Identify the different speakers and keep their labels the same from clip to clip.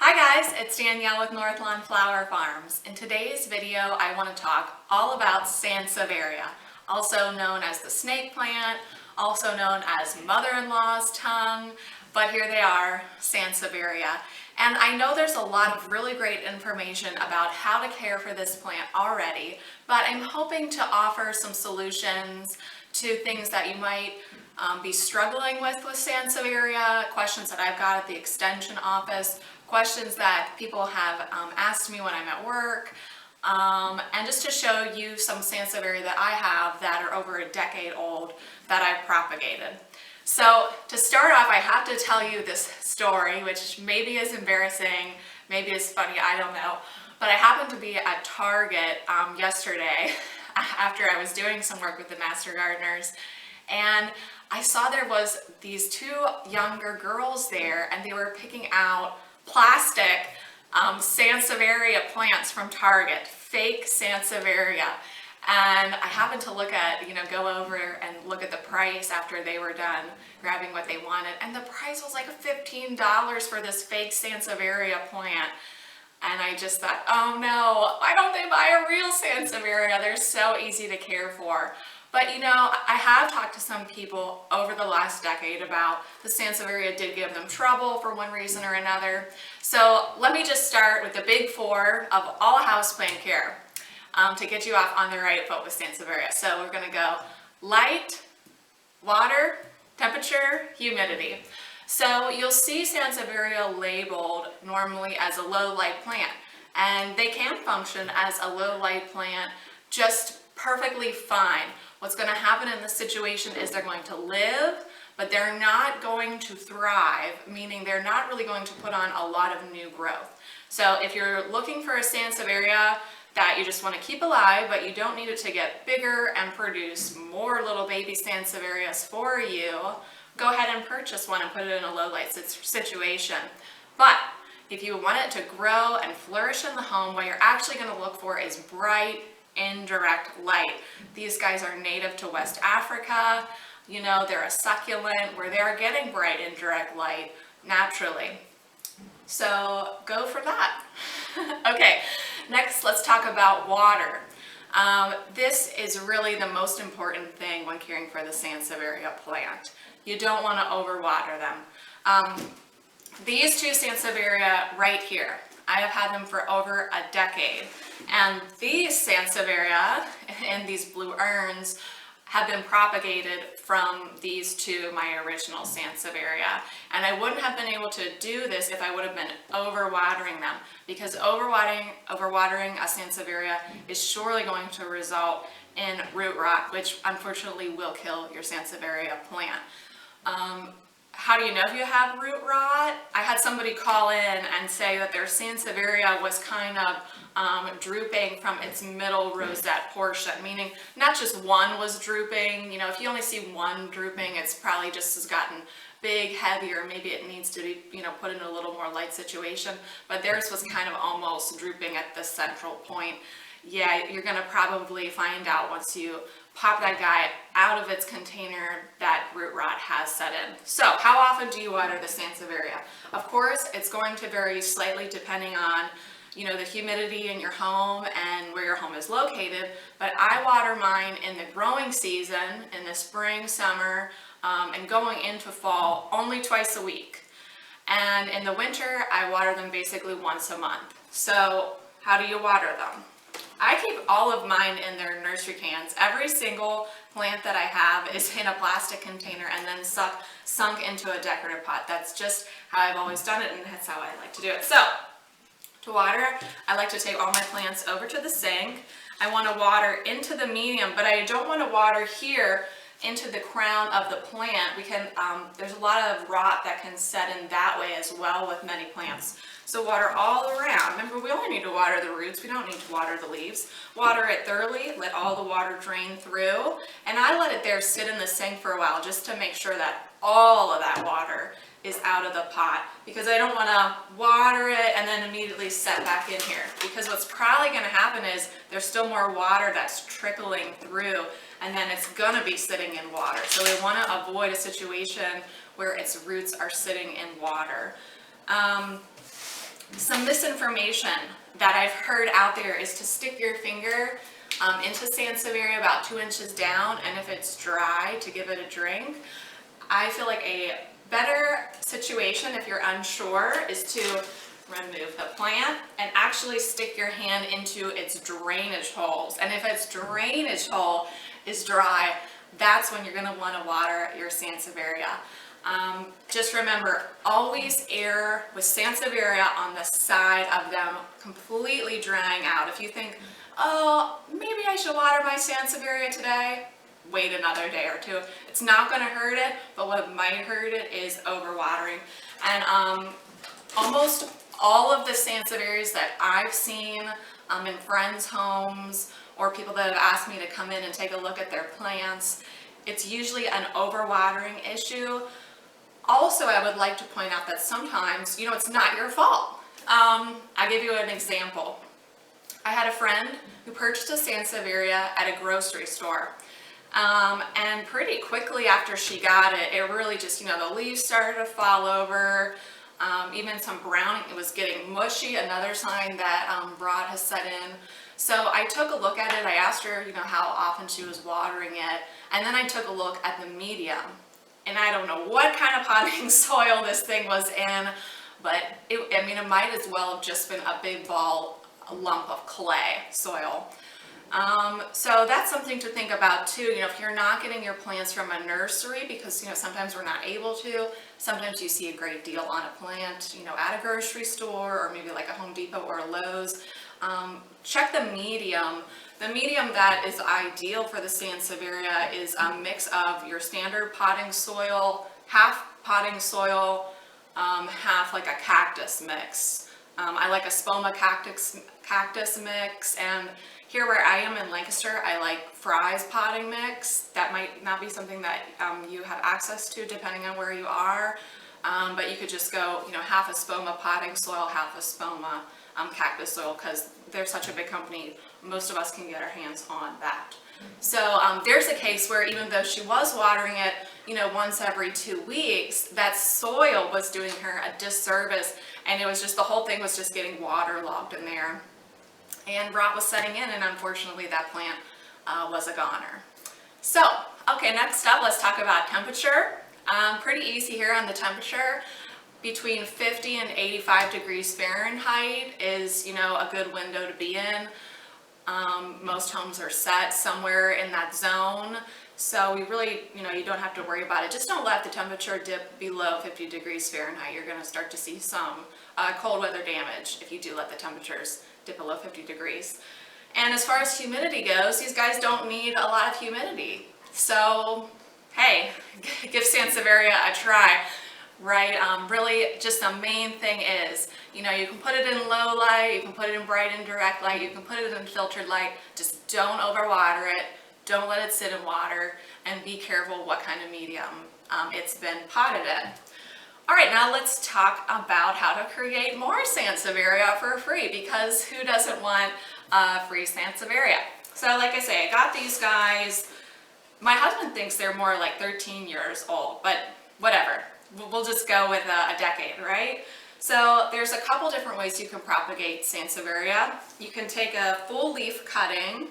Speaker 1: Hi guys, it's Danielle with Northlawn Flower Farms. In today's video, I want to talk all about Sanseveria, also known as the snake plant, also known as mother-in-law's tongue, but here they are, Sanseveria. And I know there's a lot of really great information about how to care for this plant already, but I'm hoping to offer some solutions to things that you might be struggling with Sanseveria, questions that I've got at the extension office, questions that people have asked me when I'm at work, and just to show you some Sanseveria that I have that are over a decade old that I've propagated. So to start off, I have to tell you this story, which maybe is embarrassing, maybe is funny, I don't know. But I happened to be at Target yesterday after I was doing some work with the Master Gardeners, and I saw there was these two younger girls there, and they were picking out plastic Sanseveria plants from Target, fake Sanseveria. And I happened to look at, go over and look at the price after they were done grabbing what they wanted. And the price was like $15 for this fake Sanseveria plant. And I just thought, oh no, why don't they buy a real Sanseveria? They're so easy to care for. But I have talked to some people over the last decade about the Sanseveria did give them trouble for one reason or another. So let me just start with the big four of all houseplant care to get you off on the right foot with Sanseveria. So we're going to go light, water, temperature, humidity. So you'll see Sanseveria labeled normally as a low light plant, and they can function as a low light plant just perfectly fine. What's going to happen in this situation is they're going to live, but they're not going to thrive, meaning they're not really going to put on a lot of new growth. So if you're looking for a Sanseveria that you just want to keep alive, but you don't need it to get bigger and produce more little baby Sanseverias for you, go ahead and purchase one and put it in a low light situation. But if you want it to grow and flourish in the home, what you're actually going to look for is bright, indirect light. These guys are native to West Africa. They're a succulent where they're getting bright, indirect light naturally. So go for that. Okay, next let's talk about water. This is really the most important thing when caring for the Sanseveria plant. You don't want to overwater them. These two Sanseveria right here, I have had them for over a decade. And these Sanseveria in these blue urns have been propagated from these two, my original Sanseveria. And I wouldn't have been able to do this if I would have been overwatering them, because overwatering a Sanseveria is surely going to result in root rot, which unfortunately will kill your Sanseveria plant. How do you know if you have root rot? I had somebody call in and say that their Sanseveria was kind of drooping from its middle rosette portion, meaning not just one was drooping. If you only see one drooping, it's probably just has gotten big, heavy, or maybe it needs to be, put in a little more light situation. But theirs was kind of almost drooping at the central point. Yeah, you're gonna probably find out once you pop that guy out of its container that root rot has set in. So how often do you water the Sanseveria? Of course, it's going to vary slightly depending on the humidity in your home and where your home is located, but I water mine in the growing season, in the spring, summer, and going into fall only twice a week. And in the winter, I water them basically once a month. So how do you water them? I keep all of mine in their nursery cans. Every single plant that I have is in a plastic container and then sunk into a decorative pot. That's just how I've always done it, and that's how I like to do it. So to water, I like to take all my plants over to the sink. I want to water into the medium, but I don't want to water here into the crown of the plant. There's a lot of rot that can set in that way as well with many plants. So water all around. Remember, we only need to water the roots. We don't need to water the leaves. Water it thoroughly, let all the water drain through, and I let it there sit in the sink for a while just to make sure that all of that water is out of the pot, because I don't want to water it and then immediately set back in here, because what's probably going to happen is there's still more water that's trickling through, and then it's going to be sitting in water. So we want to avoid a situation where its roots are sitting in water. Some misinformation that I've heard out there is to stick your finger into Sanseveria about 2 inches down, and if it's dry, to give it a drink. I feel like a better situation, if you're unsure, is to remove the plant and actually stick your hand into its drainage holes. And if its drainage hole is dry, that's when you're going to want to water your Sanseveria. Just remember, always err with Sanseveria on the side of them completely drying out. If you think, oh, maybe I should water my Sanseveria today, wait another day or two. It's not going to hurt it, but what might hurt it is overwatering. And almost all of the Sanseverias that I've seen in friends' homes or people that have asked me to come in and take a look at their plants, it's usually an overwatering issue. Also, I would like to point out that sometimes, it's not your fault. I'll give you an example. I had a friend who purchased a Sanseveria at a grocery store. And pretty quickly after she got it, it really just, the leaves started to fall over. Even some browning, it was getting mushy, another sign that rot has set in. So I took a look at it. I asked her, how often she was watering it. And then I took a look at the medium. And I don't know what kind of potting soil this thing was in, but it might as well have just been a big lump of clay soil. So that's something to think about too. If you're not getting your plants from a nursery, because sometimes we're not able to, sometimes you see a great deal on a plant, at a grocery store or maybe like a Home Depot or a Lowe's. Check the medium. The medium that is ideal for the Sanseveria is a mix of your standard potting soil, half potting soil, half like a cactus mix. I like a spoma cactus mix, and here where I am in Lancaster, I like Fry's potting mix. That might not be something that you have access to depending on where you are, but you could just go, half a spoma potting soil, half a spoma cactus soil, because they're such a big company, most of us can get our hands on that. So there's a case where even though she was watering it, once every 2 weeks, that soil was doing her a disservice, and it was just, the whole thing was just getting waterlogged in there. And rot was setting in, and unfortunately that plant was a goner. So, okay, next up, let's talk about temperature. Pretty easy here on the temperature. Between 50 and 85 degrees Fahrenheit is, a good window to be in. Most homes are set somewhere in that zone. So we really, you don't have to worry about it. Just don't let the temperature dip below 50 degrees Fahrenheit. You're going to start to see some cold weather damage if you do let the temperatures dip below 50 degrees. And as far as humidity goes, these guys don't need a lot of humidity. So, hey, give Sanseveria a try. Right, really just the main thing is, you can put it in low light, you can put it in bright and direct light, you can put it in filtered light, just don't overwater it, don't let it sit in water, and be careful what kind of medium it's been potted in. All right, now let's talk about how to create more Sanseveria for free, because who doesn't want free Sanseveria? So like I say, I got these guys. My husband thinks they're more like 13 years old, but whatever. We'll just go with a decade, right? So there's a couple different ways you can propagate Sanseveria. You can take a full leaf cutting,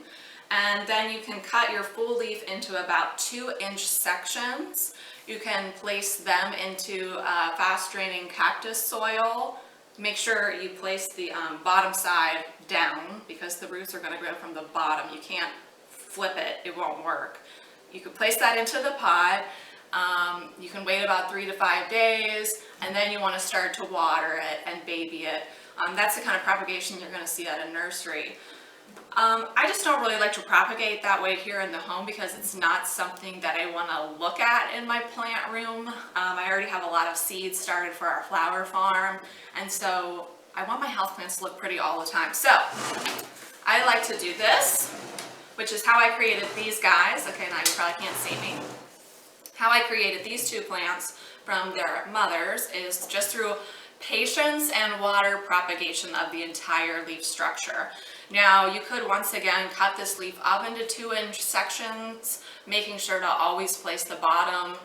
Speaker 1: and then you can cut your full leaf into about 2-inch sections. You can place them into fast draining cactus soil. Make sure you place the bottom side down, because the roots are going to grow from the bottom. You can't flip it, it won't work. You can place that into the pot. You can wait about 3 to 5 days, and then you want to start to water it and baby it. That's the kind of propagation you're going to see at a nursery. I just don't really like to propagate that way here in the home, because it's not something that I want to look at in my plant room. I already have a lot of seeds started for our flower farm, and so I want my houseplants to look pretty all the time. So I like to do this, which is how I created these guys. Okay, now you probably can't see me. How I created these two plants from their mothers is just through patience and water propagation of the entire leaf structure. Now you could once again cut this leaf up into 2-inch sections, making sure to always place the bottom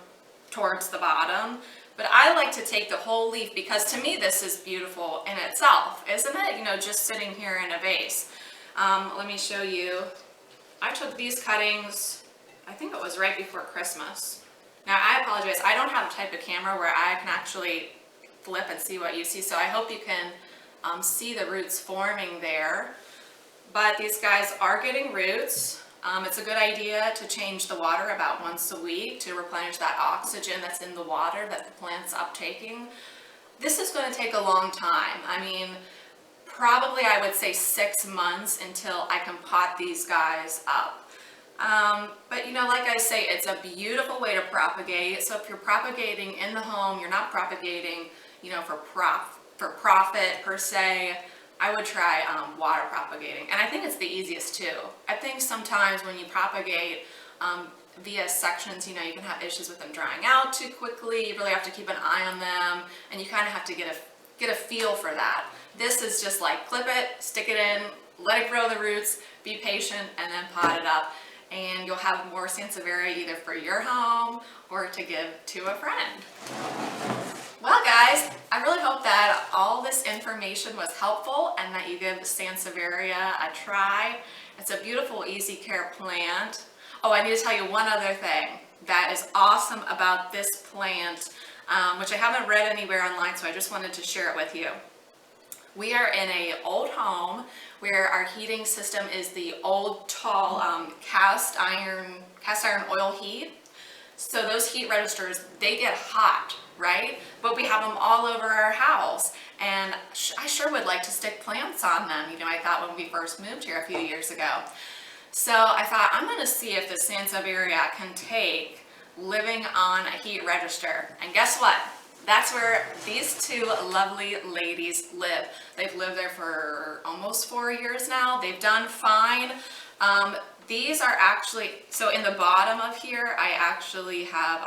Speaker 1: towards the bottom. But I like to take the whole leaf because to me this is beautiful in itself, isn't it? You know, just sitting here in a vase. Let me show you. I took these cuttings, I think it was right before Christmas. Now I apologize, I don't have a type of camera where I can actually flip and see what you see, so I hope you can see the roots forming there. But these guys are getting roots. It's a good idea to change the water about once a week to replenish that oxygen that's in the water that the plant's uptaking. This is going to take a long time. I mean, probably I would say 6 months until I can pot these guys up. But you know, like I say, it's a beautiful way to propagate. So if you're propagating in the home, you're not propagating, you know, for profit per se, I would try water propagating. And I think it's the easiest too. I think sometimes when you propagate via sections, you know, you can have issues with them drying out too quickly. You really have to keep an eye on them, and you kind of have to get a feel for that. This is just like clip it, stick it in, let it grow the roots, be patient, and then pot it up. And you'll have more Sanseveria either for your home or to give to a friend. Well guys, I really hope that all this information was helpful and that you give Sanseveria a try. It's a beautiful, easy care plant. Oh, I need to tell you one other thing that is awesome about this plant, which I haven't read anywhere online, so I just wanted to share it with you. We are in an old home where our heating system is the old, tall cast iron oil heat. So those heat registers, they get hot, right? But we have them all over our house, and I sure would like to stick plants on them. You know, I thought when we first moved here a few years ago. So I thought, I'm going to see if the Sanseveria can take living on a heat register. And guess what? That's where these two lovely ladies live. They've lived there for almost 4 years now. They've done fine. These are actually, so in the bottom of here, I actually have,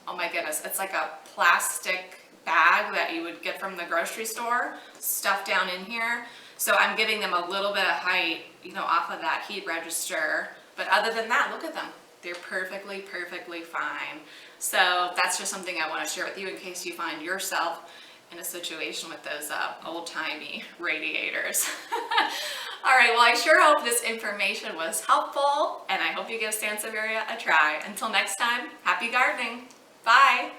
Speaker 1: oh my goodness, it's like a plastic bag that you would get from the grocery store, stuffed down in here. So I'm giving them a little bit of height, you know, off of that heat register. But other than that, look at them. They're perfectly, perfectly fine. So that's just something I want to share with you in case you find yourself in a situation with those old-timey radiators. All right, well, I sure hope this information was helpful, and I hope you give Sanseveria a try. Until next time, happy gardening. Bye.